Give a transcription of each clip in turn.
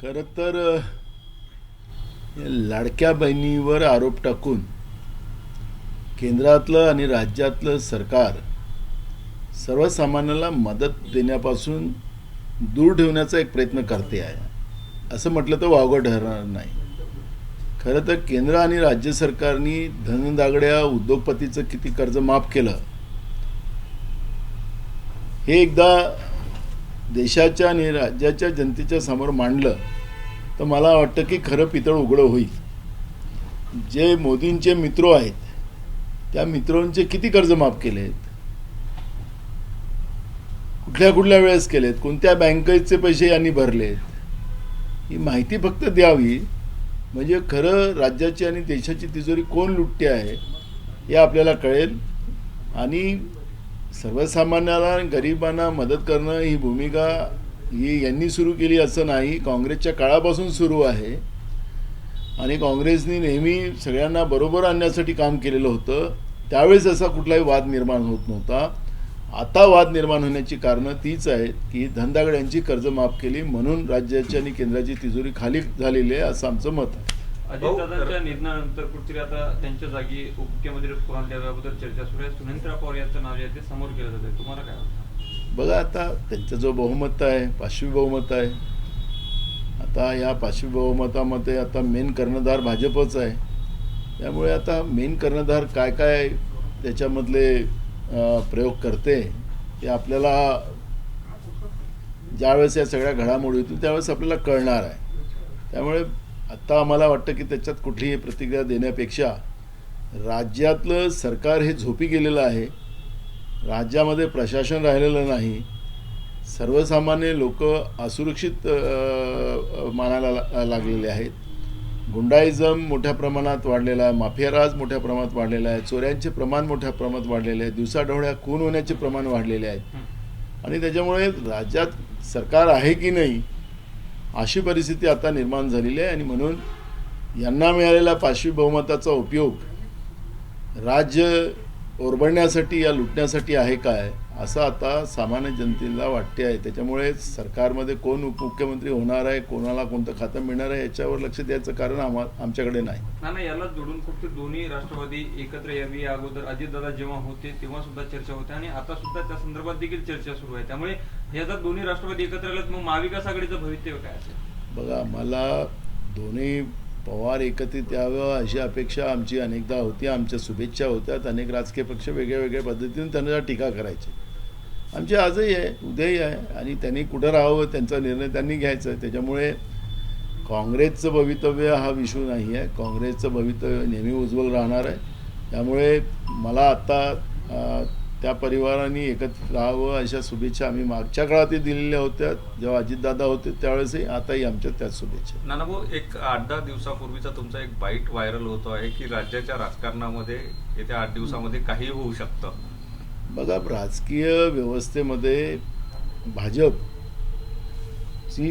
खरं तर या लाडक्या बहिणीवर आरोप टाकून केंद्रातलं आणि राज्यातलं सरकार सर्वसामान्याला मदत देण्यापासून दूर ठेवण्याचा एक प्रयत्न करते आहे असं म्हटलं तर वावगं ठरणार नाही. खरं तर केंद्र आणि राज्य सरकारनी धनदागड्या उद्योगपतीचं किती कर्ज माफ केलं हे एकदा देशाच्या आणि राज्याच्या जनतेच्या समोर मांडलं तर मला वाटतं की खरं पितळ उघडं होईल. जे मोदींचे मित्र आहेत त्या मित्रांचे किती कर्ज माफ केलेत, कुठल्या कुठल्या वेळेस केलेत, कोणत्या बँकेचे पैसे यांनी भरलेत, ही माहिती फक्त द्यावी. म्हणजे खरं राज्याची आणि देशाची तिजोरी कोण लुटते आहे हे आपल्याला कळेल. आणि सर्वसामान्याला गरिबांना मदत करणं ही भूमिका ही यांनी सुरू केली असं नाही, काँग्रेसच्या काळापासून सुरू आहे. आणि काँग्रेसने नेहमी सगळ्यांना बरोबर आणण्यासाठी काम केलेलं होतं. त्यावेळेस असा कुठलाही वाद निर्माण होत नव्हता. आता वाद निर्माण होण्याची कारणं तीच आहेत की धनदागड्यांची कर्ज माफ केली म्हणून राज्याची आणि केंद्राची तिजोरी खाली झालेली आहे असं आमचं मत आहे. अजितदादांच्या निधनानंतर कुठेतरी आता त्यांच्या जागी उपमुख्यमंत्री कोण द्याव्याबद्दल चर्चा सुरू आहे. सुनेंद्र पवार यांचं नाव आहे ते समोर केलं जात आहे. तुम्हाला काय वाटतं? बघा आता त्यांचं जो बहुमत आहे, पाचवी बहुमत आहे. आता या पाचवी बहुमतामध्ये आता मेन कर्णधार भाजपच आहे. त्यामुळे आता मेन कर्णधार काय काय त्याच्यामधले प्रयोग करते ते आपल्याला ज्यावेळेस या सगळ्या घडामोडी होतील त्यावेळेस आपल्याला कळणार आहे. त्यामुळे आत्ता आम्हाला वाटतं की त्याच्यात कुठलीही प्रतिक्रिया देण्यापेक्षा राज्यातलं सरकार हे झोपी गेलेलं आहे. राज्यामध्ये प्रशासन राहिलेलं नाही. सर्वसामान्य लोक असुरक्षित मानायला लागलेले आहेत. गुंडाईजम मोठ्या प्रमाणात वाढलेला आहे, माफियाराज मोठ्या प्रमाणात वाढलेला आहे, चोऱ्यांचे प्रमाण मोठ्या प्रमाणात वाढलेले आहे, दिवसाढवळ्या खून होण्याचे प्रमाण वाढलेले आहेत. आणि त्याच्यामुळे राज्यात सरकार आहे की नाही अशी परिस्थिती आता निर्माण झालेली आहे. आणि म्हणून यांना मिळालेला पाचवी बहुमताचा उपयोग राज्य ओरबडण्यासाठी या लुटण्यासाठी आहे काय असं आता सामान्य जनतेला वाटते आहे. त्याच्यामुळे सरकारमध्ये कोण उपमुख्यमंत्री होणार आहे, कोणाला कोणतं खातं मिळणार आहे याच्यावर लक्ष द्यायचं कारण आमच्याकडे नाही. नाही, याला जोडून फक्त दोन्ही राष्ट्रवादी एकत्र यावी. अगोदर अजितदादा जेव्हा होते तेव्हा सुद्धा चर्चा होते आणि आता सुद्धा त्या संदर्भात देखील चर्चा सुरू आहे. त्यामुळे हे जर दोन्ही राष्ट्रवादी एकत्र आलेत मग महाविकास आघाडीचं भवितव्य काय असेल? बघा, मला दोन्ही पवार एकत्रित यावं अशी अपेक्षा आमची अनेकदा होती. आमच्या शुभेच्छा होत्यात. अनेक राजकीय पक्ष वेगळ्या वेगळ्या पद्धतीने त्यांना टीका करायची. आमची आजही आहे, उद्याही आहे. आणि त्यांनी कुठं राहावं त्यांचा निर्णय त्यांनी घ्यायचा आहे. त्याच्यामुळे काँग्रेसचं भवितव्य हा विषय नाही आहे. काँग्रेसचं भवितव्य नेहमी उज्ज्वल राहणार आहे. त्यामुळे मला आत्ता त्या परिवाराने एकत्र राहावं अशा शुभेच्छा आम्ही मागच्या काळातही दिलेल्या होत्या जेव्हा अजितदादा होते त्यावेळेसही. आताही आमच्या त्याच शुभेच्छा. नानाभाऊ, एक 8-10 दिवसापूर्वीचा तुमचा एक बाईट व्हायरल होतो आहे की राज्याच्या राजकारणामध्ये येत्या 8 दिवसामध्ये काही होऊ शकतं. बघा, राजकीय व्यवस्थेमध्ये भाजपची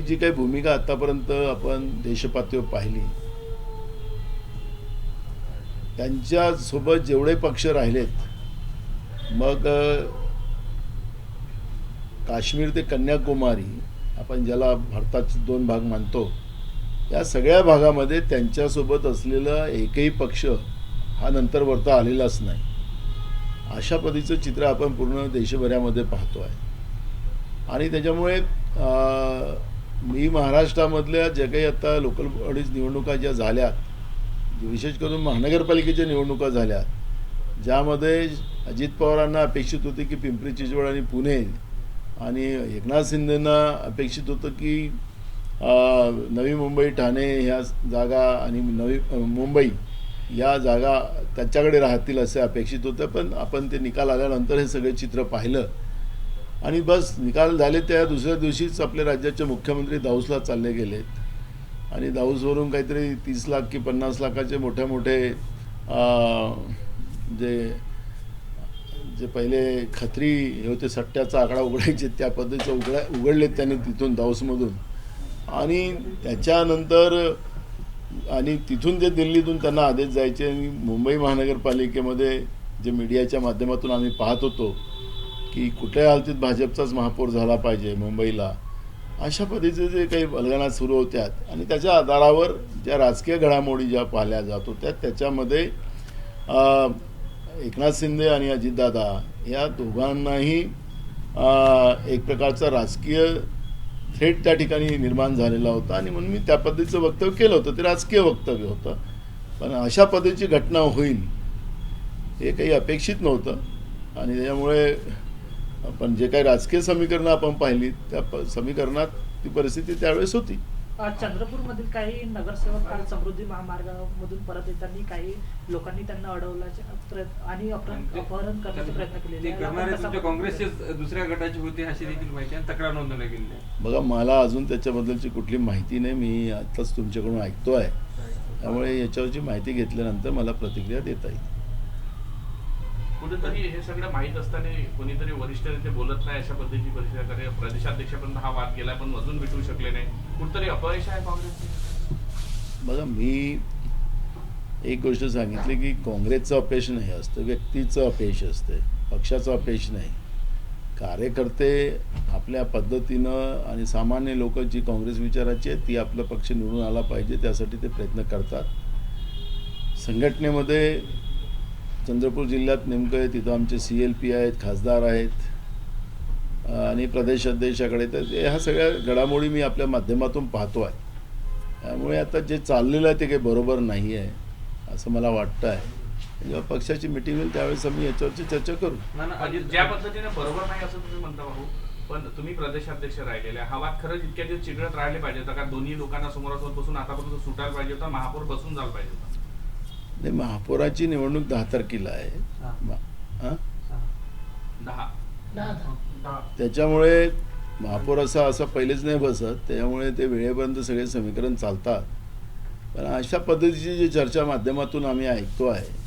जी काही भूमिका आतापर्यंत आपण देशपातळीवर पाहिली, त्यांच्यासोबत जेवढे पक्ष राहिलेत, मग काश्मीर ते कन्याकुमारी आपण ज्याला भारताचे 2 भाग मानतो, या सगळ्या भागामध्ये त्यांच्यासोबत असलेला एकही पक्ष हा नंतर वरता आलेलाच नाही. अशा पद्धतीचं चित्र आपण पूर्ण देशभरामध्ये पाहतो आहे. आणि त्याच्यामुळे मी महाराष्ट्रामधल्या ज्या काही आता लोकल बॉडीज निवडणुका ज्या झाल्यात, विशेष करून महानगरपालिकेच्या निवडणुका झाल्यात, ज्यामध्ये अजित पवारांना अपेक्षित होते की पिंपरी चिंचवड आणि पुणे, आणि एकनाथ शिंदेंना अपेक्षित होतं की नवी मुंबई, ठाणे ह्या जागा आणि नवी मुंबई या जागा त्याच्याकडे राहतील असे अपेक्षित होतं. पण आपण ते निकाल आल्यानंतर हे सगळे चित्र पाहिलं आणि बस निकाल झाले त्या दुसऱ्या दिवशीच आपल्या राज्याचे मुख्यमंत्री दाऊसला चालले गेलेत. आणि दाऊसवरून काहीतरी 30 लाख की 50 लाखाचे मोठे मोठे जे पहिले खत्री होते सट्ट्याचा आकडा उघडायचे त्या पद्धतीचं उघडलेत त्यांनी तिथून दाऊसमधून. आणि त्याच्यानंतर आणि तिथून ते दिल्लीतून त्यांना आदेश जायचे. आणि मुंबई महानगरपालिकेमध्ये जे मीडियाच्या माध्यमातून आम्ही पाहत होतो की कुठल्याही हालतीत भाजपचाच महापौर झाला पाहिजे मुंबईला, अशा पद्धतीचे जे काही वल्गना सुरू होत्यात आणि त्याच्या आधारावर ज्या राजकीय घडामोडी ज्या पाहिल्या जात होत्या त्याच्यामध्ये एकनाथ शिंदे आणि अजितदादा या दोघांनाही एक प्रकारचा राजकीय थ्रेट त्या ठिकाणी निर्माण झालेला होता आणि म्हणून मी त्या पद्धतीचं वक्तव्य केलं होतं. ते राजकीय वक्तव्य होतं, पण अशा पद्धतीची घटना होईल हे काही अपेक्षित नव्हतं आणि त्याच्यामुळे पण जे काही राजकीय समीकरणं आपण पाहिली त्या समीकरणात ती परिस्थिती त्यावेळेस होती. चंद्रपूरमधील काही नगरसेवक काल समृद्धी महामार्गामधून परत येताना काही लोकांनी त्यांना अडवल्याचे आणि अपहरण करण्याचा प्रयत्न केलेला ते करणारे तुमच्या काँग्रेसचे दुसऱ्या गटाचे होते अशी देखील माहिती आणि तक्रार नोंदवली गेली आहे. बघा, मला अजून त्याच्याबद्दलची कुठली माहिती नाही. मी आत्ताच तुमच्याकडून ऐकतो आहे, त्यामुळे याच्यावरची माहिती घेतल्यानंतर मला प्रतिक्रिया देता येईल. कुठेतरी हे सगळं माहीत असताना कोणीतरी वरिष्ठ नेते बोलत नाही अशा पद्धतीची परिस्थिती प्रदेशाध्यक्षापर्यंत हा वाद गेला पण अजून मिटवू शकले नाही, कुठेतरी अपयश आहे काँग्रेसचे. बघा, मी एक गोष्ट सांगितली की काँग्रेसचं अपयश नाही असतं, व्यक्तीचं अपयश असते, पक्षाचं अपयश नाही. कार्यकर्ते आपल्या पद्धतीनं आणि सामान्य लोक जी काँग्रेस विचाराची आहे ती आपला पक्ष निवडून आला पाहिजे त्यासाठी ते प्रयत्न करतात. संघटनेमध्ये चंद्रपूर जिल्ह्यात नेमकं आहे तिथं आमचे CLP आहेत, खासदार आहेत आणि प्रदेश अध्यक्षाकडे, तर ह्या सगळ्या घडामोडी मी आपल्या माध्यमातून पाहतो आहे. त्यामुळे आता जे चाललेलं आहे ते काही बरोबर नाही आहे असं मला वाटतं आहे. जेव्हा पक्षाची मिटिंग होईल त्यावेळेस आम्ही याच्यावरची चर्चा करू. ज्या पद्धतीने बरोबर नाही असं तुम्ही म्हणता भाऊ, पण तुम्ही प्रदेशाध्यक्ष राहिलेले, हा वाद खरंच इतक्या दिवस चिघळत राहिले पाहिजे होता का? दोन्ही लोकांना समोरासमोर बसून आतापर्यंत सुटायला पाहिजे होता, महापौर बसून जायला पाहिजे होता. नाही, महापौराची निवडणूक 10 तारखेला आहे. 10 त्याच्यामुळे महापौर असं पहिलेच नाही बसत, त्यामुळे ते वेळेपर्यंत सगळे समीकरण चालतात. पण अशा पद्धतीची जी चर्चा माध्यमातून आम्ही ऐकतो आहे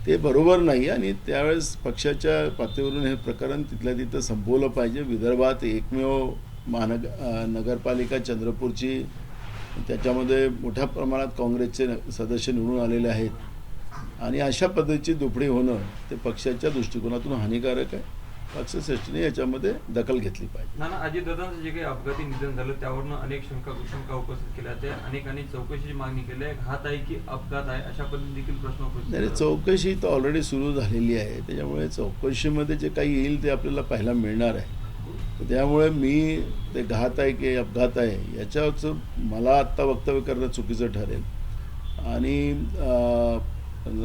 ते बरोबर नाही आणि त्यावेळेस पक्षाच्या पातळीवरून हे प्रकरण तिथल्या तिथं संपवलं पाहिजे. विदर्भात एकमेव नगरपालिका चंद्रपूरची, त्याच्यामध्ये मोठ्या प्रमाणात काँग्रेसचे सदस्य निवडून आलेले आहेत आणि अशा पद्धतीची दुपडी होणं ते पक्षाच्या दृष्टिकोनातून हानिकारक आहे. पक्षश्रेष्ठीने याच्यामध्ये दखल घेतली पाहिजे. नाना, अजितदादांचं जे काही अपघाती निधन झालं त्यावरनं अनेक शंका उपस्थित केल्या, त्या अनेकांनी चौकशीची मागणी केली आहे. घात आहे की अपघात आहे अशा पद्धतीने देखील प्रश्न उपस्थित नाही, चौकशी तर ऑलरेडी सुरू झालेली आहे, त्याच्यामुळे चौकशीमध्ये जे काही येईल ते आपल्याला पाहायला मिळणार आहे. त्यामुळे मी ते घात आहे की अपघात आहे याच्यावरचं मला आत्ता वक्तव्य करणं चुकीचं ठरेल आणि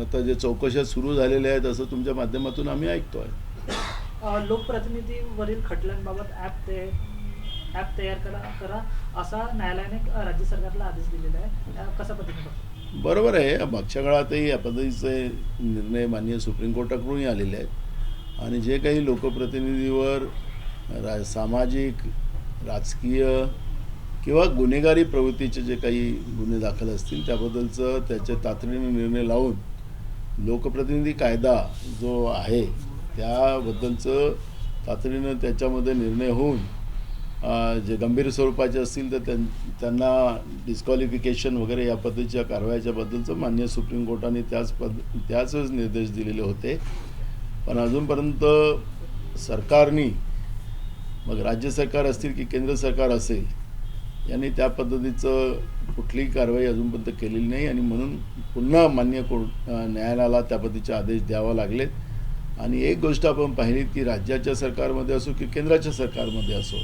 आता जे चौकशा सुरू झालेल्या आहेत असं तुमच्या माध्यमातून आम्ही ऐकतो आहे. लोकप्रतिनिधीवरील खटल्यांबाबत ॲप तयार करा असा न्यायालयाने राज्य सरकारला आदेश दिलेला आहे. कसा पद्धतीने? बरोबर आहे. मागच्या काळातही या पद्धतीचे निर्णय माननीय सुप्रीम कोर्टाकडूनही आलेले आहेत आणि जे काही लोकप्रतिनिधीवर सामाजिक, राजकीय किंवा गुन्हेगारी प्रवृत्तीचे जे काही गुन्हे दाखल असतील त्याबद्दलचं त्याचे तातडीने निर्णय लावून लोकप्रतिनिधी कायदा जो आहे त्याबद्दलचं तातडीनं त्याच्यामध्ये निर्णय होऊन जे गंभीर स्वरूपाचे असतील तर त्यांना डिस्क्वालिफिकेशन वगैरे या पद्धतीच्या कारवाईच्याबद्दलचं माननीय सुप्रीम कोर्टाने त्याच निर्देश दिलेले होते. पण अजूनपर्यंत सरकारनी, मग राज्य सरकार असतील की केंद्र सरकार असेल, यांनी त्या पद्धतीचं कुठलीही कारवाई अजूनपर्यंत केलेली नाही आणि म्हणून पुन्हा माननीय न्यायालयाला त्या पद्धतीचे आदेश द्यावे लागलेत. आणि एक गोष्ट आपण पाहिली की राज्याच्या सरकारमध्ये असो की केंद्राच्या सरकारमध्ये असो,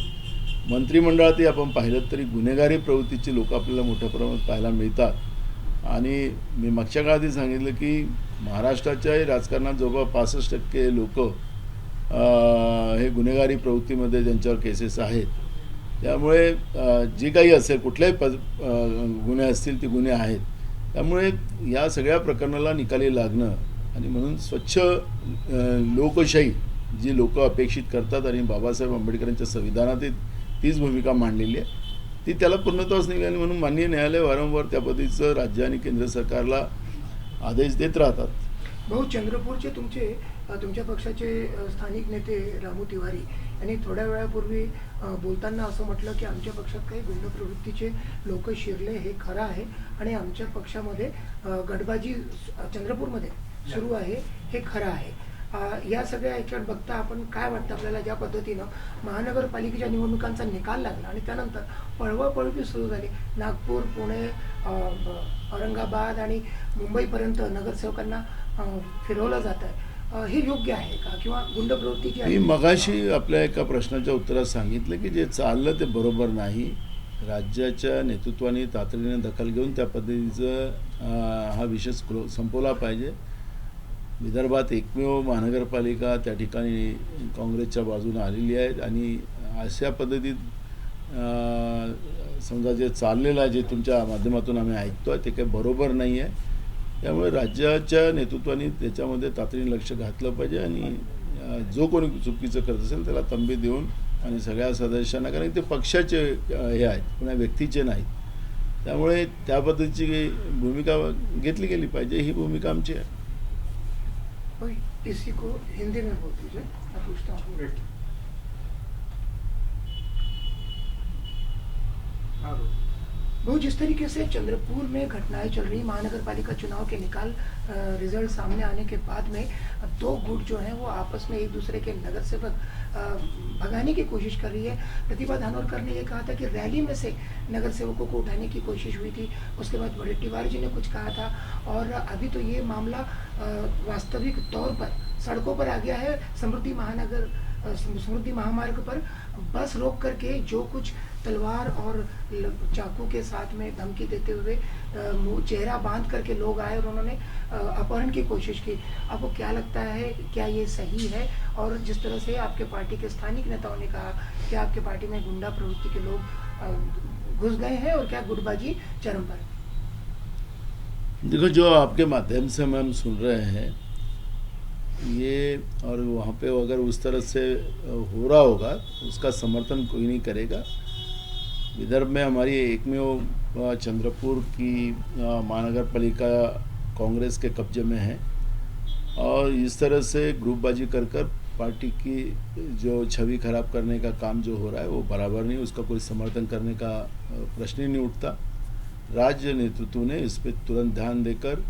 मंत्रिमंडळातही आपण पाहिलं तरी गुन्हेगारी प्रवृत्तीची लोक आपल्याला मोठ्या प्रमाणात पाहायला मिळतात. आणि मी मागच्या काळातही सांगितलं की महाराष्ट्राच्याही राजकारणात जवळपास 65% लोक हे गुन्हेगारी प्रवृत्तीमध्ये ज्यांच्यावर केसेस आहेत. त्यामुळे जी काही असेल कुठल्याही गुन्हे असतील ते गुन्हे आहेत. त्यामुळे या सगळ्या प्रकरणाला निकाली लागणं आणि म्हणून स्वच्छ लोकशाही जी लोक अपेक्षित करतात आणि बाबासाहेब आंबेडकरांच्या संविधानात तीच भूमिका मांडलेली आहे ती त्याला पूर्णत्वास निघाली. म्हणून माननीय न्यायालय वारंवार त्या पद्धतीचं राज्य आणि केंद्र सरकारला आदेश देत राहतात. भाऊ, चंद्रपूरचे तुमच्या पक्षाचे स्थानिक नेते रामू तिवारी यांनी थोड्या वेळापूर्वी बोलताना असं म्हटलं की आमच्या पक्षात काही गुंड प्रवृत्तीचे लोक शिरले हे खरं आहे आणि आमच्या पक्षामध्ये गटबाजी चंद्रपूरमध्ये सुरू आहे हे खरं आहे. या सगळ्या याच्यात बघता आपण काय वाटतं आपल्याला, ज्या पद्धतीनं महानगरपालिकेच्या निवडणुकांचा निकाल लागला आणि त्यानंतर पळवापळवी सुरू झाली, नागपूर, पुणे, औरंगाबाद आणि मुंबईपर्यंत नगरसेवकांना फिरवलं जात आहे, हे योग्य आहे का? किंवा गुंड प्रवृत्ती जी मी आहे मगाशी आपल्या एका प्रश्नाच्या उत्तरात सांगितलं की जे चाललं ते बरोबर नाही. राज्याच्या नेतृत्वाने तातडीने दखल घेऊन त्या पद्धतीचं हा विषय संपवला पाहिजे. विदर्भात एकमेव महानगरपालिका त्या ठिकाणी काँग्रेसच्या बाजूने आलेली आहे आणि अशा पद्धतीत समजा जे चाललेलं आहे, जे तुमच्या माध्यमातून आम्ही ऐकतोय ते काही बरोबर नाही आहे. त्यामुळे राज्याच्या नेतृत्वाने त्याच्यामध्ये तातडीने लक्ष घातलं पाहिजे आणि जो कोणी चुकीचं करत असेल त्याला तंबी देऊन आणि सगळ्या सदस्यांना, कारण ते पक्षाचे हे आहेत, पुन्हा व्यक्तीचे नाहीत, त्यामुळे त्या पद्धतीची भूमिका घेतली गेली पाहिजे. ही भूमिका आमची आहे. वही, इसी को हिंदी में बोल दीजिए, मैं पूछता हूँ. वो जिस तरीके से चंद्रपुर में घटनाएं चल रही, महानगर पालिका चुनाव के निकाल रिजल्ट सामने आने के बाद में दो गुट जो हैं वो आपस में एक दूसरे के नगर सेवक भगाने की कोशिश कर रही है. प्रतिभा धानोरकर ने ये कहा था कि रैली में से नगर सेवकों को उठाने की कोशिश हुई थी. उसके बाद वडेट्टीवार जी ने कुछ कहा था और अभी तो ये मामला वास्तविक तौर पर सड़कों पर आ गया है. समृद्धि महामार्ग पर बस रोक करके जो कुछ तलवार और चाकू के साथ में धमकी देते हुए चेहरा बांध करके लोग आए और उन्होंने अपहरण की कोशिश की. आपको क्या लगता है, क्या ये सही है? और जिस तरह से आपके पार्टी के स्थानिक नेताओं ने कहा कि आपके पार्टी में गुंडा प्रवृत्ति के लोग घुस गए हैं और क्या गुटबाजी चरम पर? देखो, जो आपके माध्यम से हम सुन रहे हैं ये, और वहाँ पे अगर उस तरह से हो रहा होगा उसका समर्थन कोई नहीं करेगा. विदर्भ में हमारी एकमेव चंद्रपुर की महानगर पालिका कांग्रेस के कब्जे में है और इस तरह से ग्रुपबाजी कर कर पार्टी की जो छवि खराब करने का काम जो हो रहा है वो बराबर नहीं, उसका कोई समर्थन करने का प्रश्न ही नहीं उठता. राज्य नेतृत्व ने इस पर तुरंत ध्यान देकर,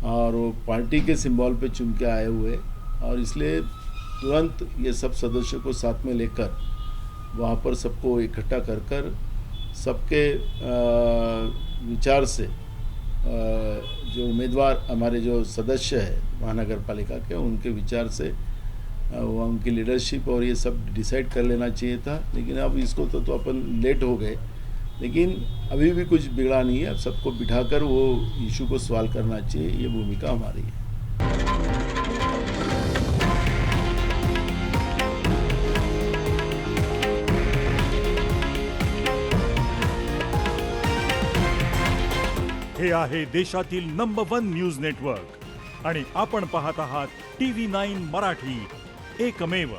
और वो पार्टी के सिंबल पे चुन के आए हुए, और इसलिए तुरंत ये सब सदस्यों को साथ में लेकर वहाँ पर सबको इकट्ठा कर कर सबके विचार से जो उम्मीदवार हमारे जो सदस्य है महानगर पालिका के, उनके विचार से वो उनकी लीडरशिप और ये सब डिसाइड कर लेना चाहिए था. लेकिन अब इसको तो अपन लेट हो गए, लेकिन अभी भी कुछ बिगड़ा नहीं है. अब सबको बिठाकर वो इशू को सवाल करना चाहिए, ये भूमिका हमारी है. हे आहे देशातील नंबर 1 न्यूज नेटवर्क आणि आपण पाहत आहात TV9 मराठी, एकमेव.